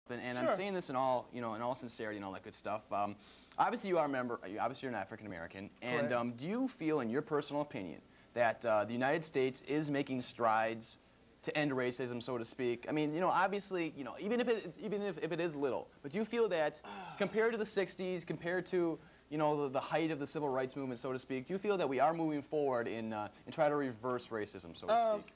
and I'm saying this in all, in all sincerity and all that good stuff. Obviously, you're an African American, and do you feel, in your personal opinion, that the United States is making strides to end racism, so to speak? I mean, obviously, even if it is little, but do you feel that compared to the '60s, compared to the height of the civil rights movement, so to speak, do you feel that we are moving forward in try to reverse racism, so to speak?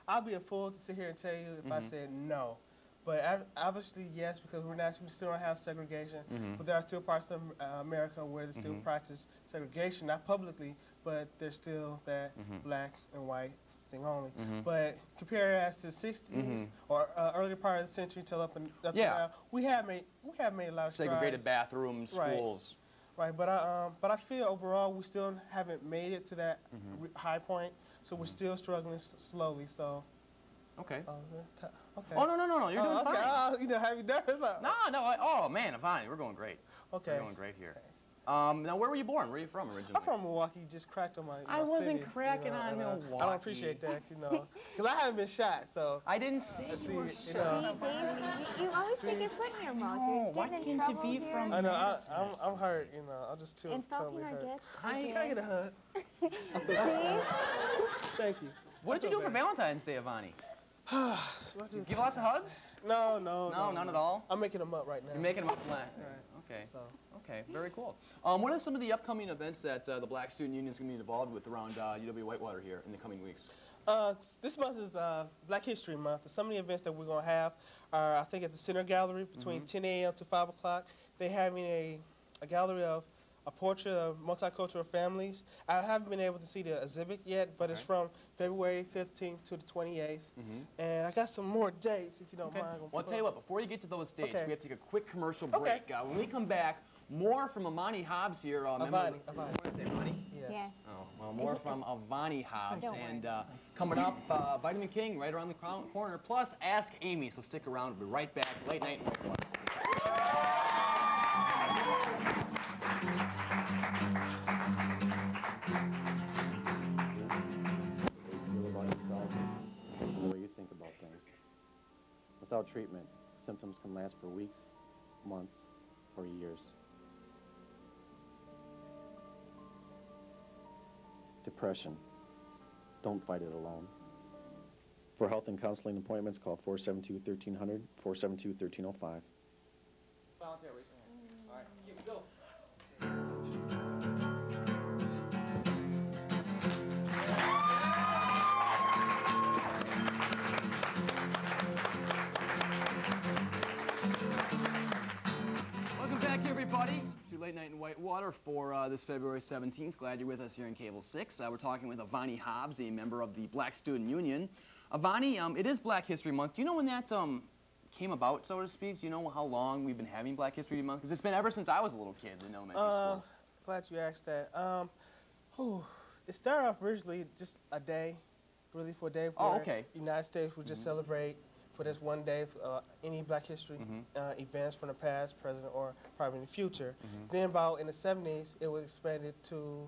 I'll be a fool to sit here and tell you if I said no. But obviously, yes, because we still don't have segregation. But there are still parts of America where they still practice segregation, not publicly, but there's still that black and white thing only. But compared as to the '60s or earlier part of the century till up to now, we have made a lot of segregated strides. bathrooms, schools. Right, but I feel overall we still haven't made it to that high point, so we're still struggling slowly. So. Okay. Okay. Oh, no, you're doing fine. Have you nervous? No, oh man, Ivani, we're going great. Okay. We're going great here. Now, where were you born? Where are you from originally? I'm from Milwaukee. You just cracked on my I wasn't city, cracking on Milwaukee. I don't appreciate that, because I haven't been shot, so. I didn't see you were shot. You always stick your foot in your mouth. No, why can't you be from I know, I'm hurt, I'm just too Insulting totally our hurt. guests. Can I get a hug? Thank you. What did you do for Valentine's Day, Ivani? Give lots of hugs? No, none at all? I'm making them up right now. You're making them up? Okay. Okay, very cool. What are some of the upcoming events that the Black Student Union is going to be involved with around UW-Whitewater here in the coming weeks? This month is Black History Month. Some of the events that we're going to have are, I think, at the Center Gallery between 10 a.m. to 5 o'clock. They're having a gallery of a portrait of multicultural families. I haven't been able to see the exhibit yet, but it's from February 15th to the 28th. And I got some more dates, if you don't mind. Well, I'll tell you what, before you get to those dates, we have to take a quick commercial break. When we come back, more from Ivani Hobbs here. Ivani. Yes. Oh, well, more from Ivani Hobbs. And coming up, Vitamin King right around the corner, plus Ask Amy. So stick around. We'll be right back. Late Night in Whitewater. Without treatment, symptoms can last for weeks, months, or years. Depression. Don't fight it alone. For health and counseling appointments, call 472-1300, 472-1305. Volunteer, raise your hand. All right, keep it going. Everybody, to Late Night in Whitewater for this February 17th. Glad you're with us here in Cable 6. We're talking with Ivani Hobbs, a member of the Black Student Union. Ivani, it is Black History Month. Do you know when that came about, so to speak? Do you know how long we've been having Black History Month? Because it's been ever since I was a little kid in elementary school. Glad you asked that. It started off originally just a day, really for a day where the United States would just celebrate for this one day, any Black history events from the past, present, or probably in the future. Then about in the 70s, it was expanded to,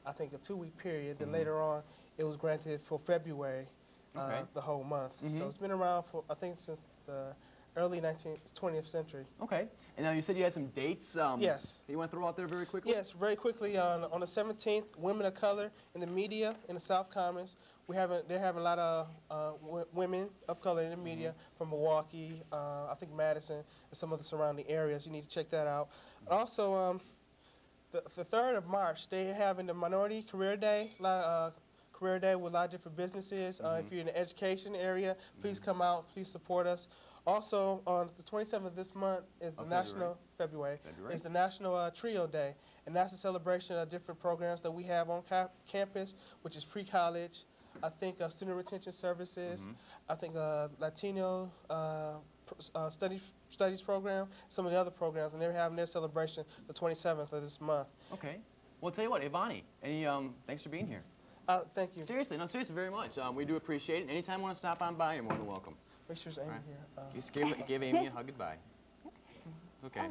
I think, a 2-week period. Then later on, it was granted for February, the whole month. So it's been around for, I think, since the early 20th century. Okay. And now you said you had some dates. Yes. You want to throw out there very quickly? Yes, very quickly. On the 17th, Women of Color in the Media in the South Commons. They're having a lot of women of color in the media from Milwaukee, I think Madison, and some of the surrounding areas. You need to check that out. Also, the 3rd of March, they're having the Minority Career Day, career day with a lot of different businesses. If you're in the education area, please come out, please support us. Also, on the 27th of this month is the February is the National Trio Day, and that's a celebration of different programs that we have on campus, which is pre-college, I think student retention services, I think Latino studies program, some of the other programs, and they're having their celebration the 27th of this month. Okay. Well, I'll tell you what, Ivani, thanks for being here. Thank you. Seriously, very much. We do appreciate it. Anytime you want to stop on by, you're more than welcome. Make sure Amy here. Just give Amy a hug goodbye. Okay.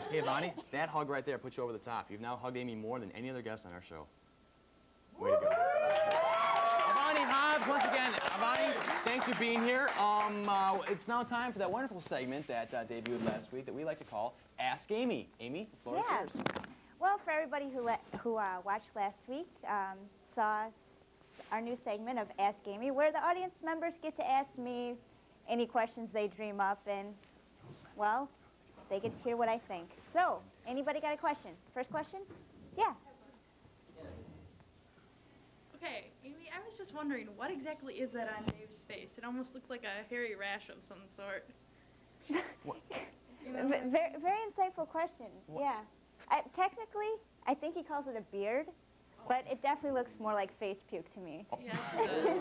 Hey, Ivani, that hug right there puts you over the top. You've now hugged Amy more than any other guest on our show. Way to go. Ivani Hobbs, once again. Ivani, Thanks for being here. It's now time for that wonderful segment that debuted last week that we like to call Ask Amy. Amy, the floor is yours. Well, for everybody who watched last week, saw our new segment of Ask Amy, where the audience members get to ask me any questions they dream up, and, well, they get to hear what I think. So, anybody got a question? First question? Yeah. Okay, Amy, I was just wondering, what exactly is that on Dave's face? It almost looks like a hairy rash of some sort. Very, very insightful question. What? Yeah. Technically, I think he calls it a beard, but it definitely looks more like face puke to me. Yes, it does.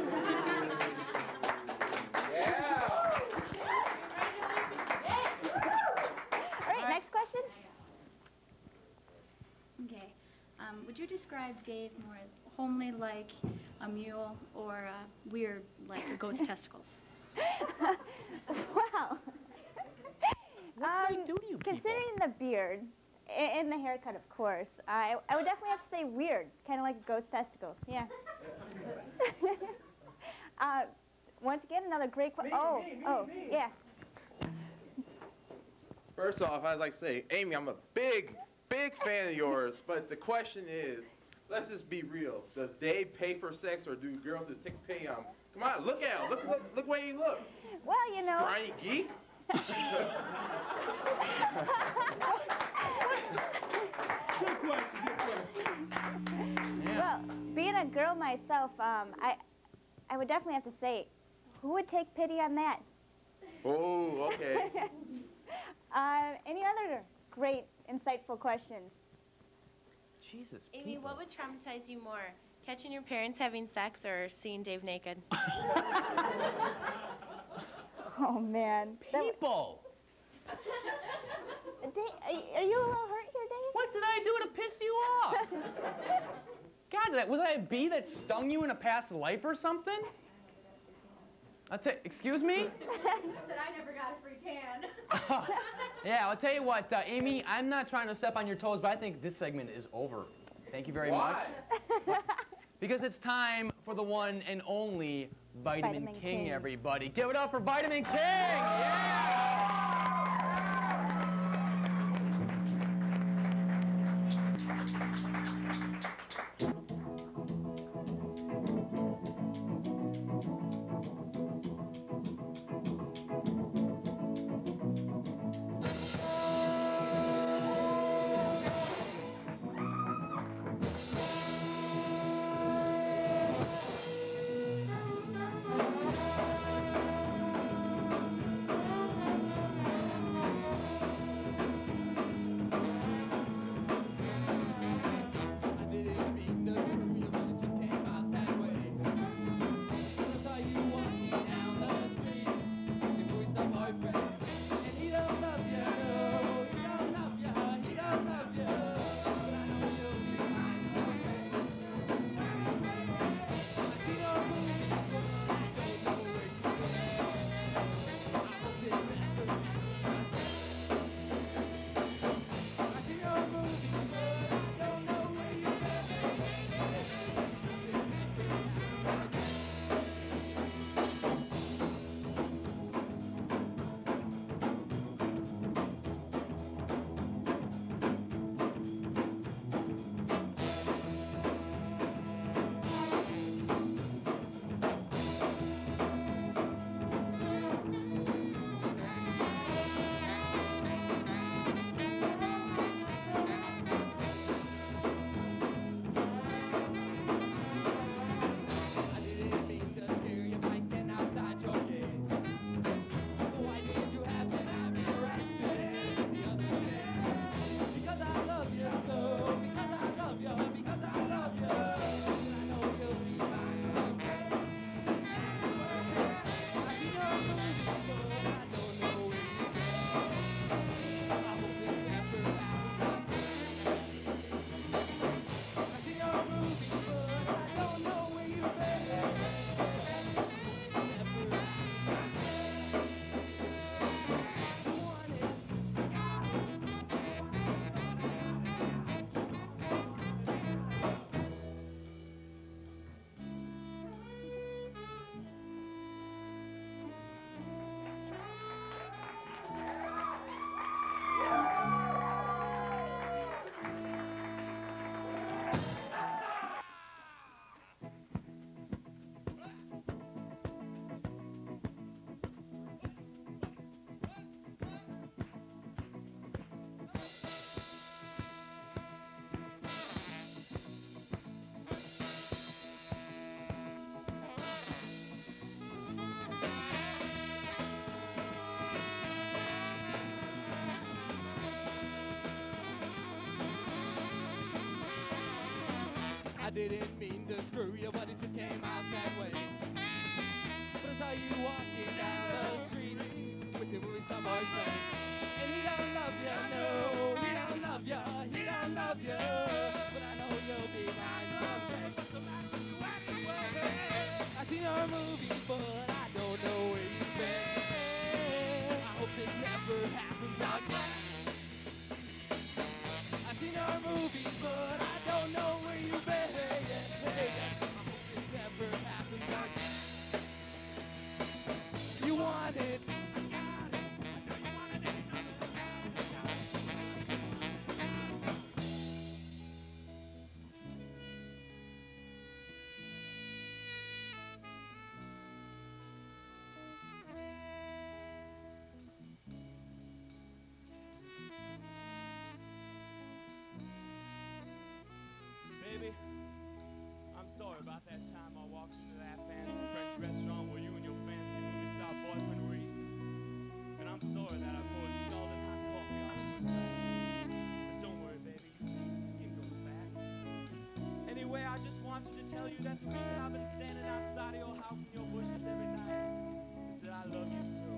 Yeah! All right, next question. Okay. Would you describe Dave more as homely like a mule or weird like a goat's testicles? Well, what do they do to you people? Considering the beard and the haircut, of course, I would definitely have to say weird, kind of like a goat's testicles. Yeah. Once again, another great question. Yeah. First off, I'd like to say, Amy, I'm a big fan of yours, but the question is, let's just be real. Does Dave pay for sex, or do girls just take pay on him? Come on, look at him. Look where he looks. Well, you know. Scrawny geek. Well, being a girl myself, I would definitely have to say, who would take pity on that? Oh, okay. Any other great, insightful questions? Jesus, Amy, what would traumatize you more? Catching your parents having sex or seeing Dave naked? Oh, man. People! Are you a little hurt here, Dave? What did I do to piss you off? God, was I a bee that stung you in a past life or something? Excuse me? Said I never got a free tan. Yeah, I'll tell you what, Amy, I'm not trying to step on your toes, but I think this segment is over. Thank you very much. Because it's time for the one and only Vitamin King, everybody. Give it up for Vitamin King! Yeah! didn't mean to screw you, but it just came out that way. But I saw you walking down the street with your movie star boyfriend. And he don't love you, no, he don't love you, he don't love you. But I know you'll be mine someday. I've seen your movies, but I don't know where you've been. I hope this never happens again. I've seen your movies, but I don't know where you've been. I hope this never happens again. You want it. Baby, I'm sorry about that time I walked into that fancy French restaurant where you and your fancy movie star boyfriend were eating. And I'm sorry that I poured scalding hot coffee all over his leg. But don't worry, baby, skin goes back. Anyway, I just wanted to tell you that the reason I've been standing outside of your house in your bushes every night is that I love you so.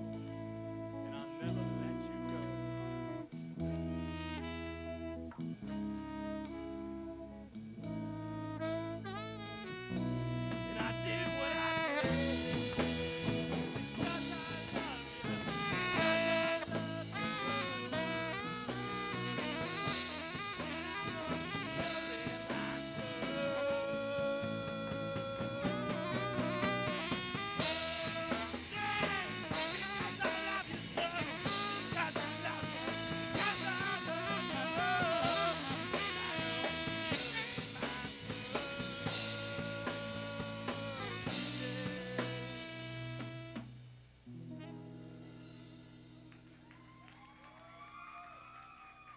And I'll never let you go. And I did what I did 'cause I love you, 'cause I love you.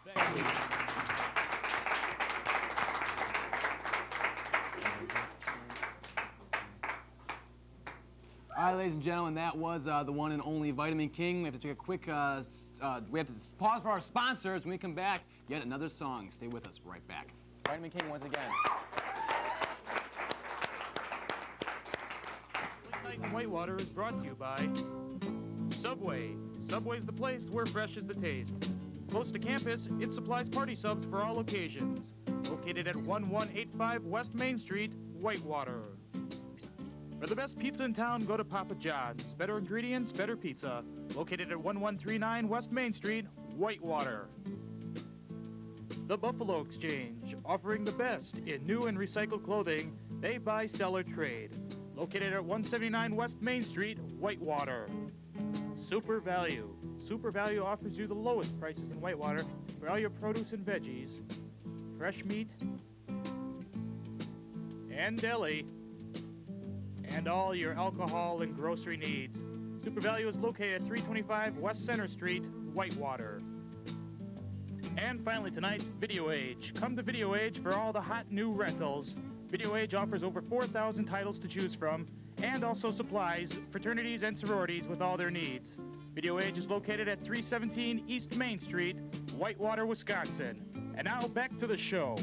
Thank you. All right, ladies and gentlemen, that was the one and only Vitamin King. We have to take a quick, we have to pause for our sponsors. When we come back, yet another song. Stay with us, right back. Vitamin King once again. Night in Whitewater is brought to you by Subway. Subway's the place where fresh is the taste. Close to campus, it supplies party subs for all occasions. Located at 1185 West Main Street, Whitewater. For the best pizza in town, go to Papa John's. Better ingredients, better pizza. Located at 1139 West Main Street, Whitewater. The Buffalo Exchange, offering the best in new and recycled clothing. They buy, sell, or trade. Located at 179 West Main Street, Whitewater. Super Value. Super Value offers you the lowest prices in Whitewater for all your produce and veggies, fresh meat, and deli, and all your alcohol and grocery needs. Super Value is located at 325 West Center Street, Whitewater. And finally tonight, Video Age. Come to Video Age for all the hot new rentals. Video Age offers over 4,000 titles to choose from and also supplies fraternities and sororities with all their needs. Video Age is located at 317 East Main Street, Whitewater, Wisconsin. And now back to the show.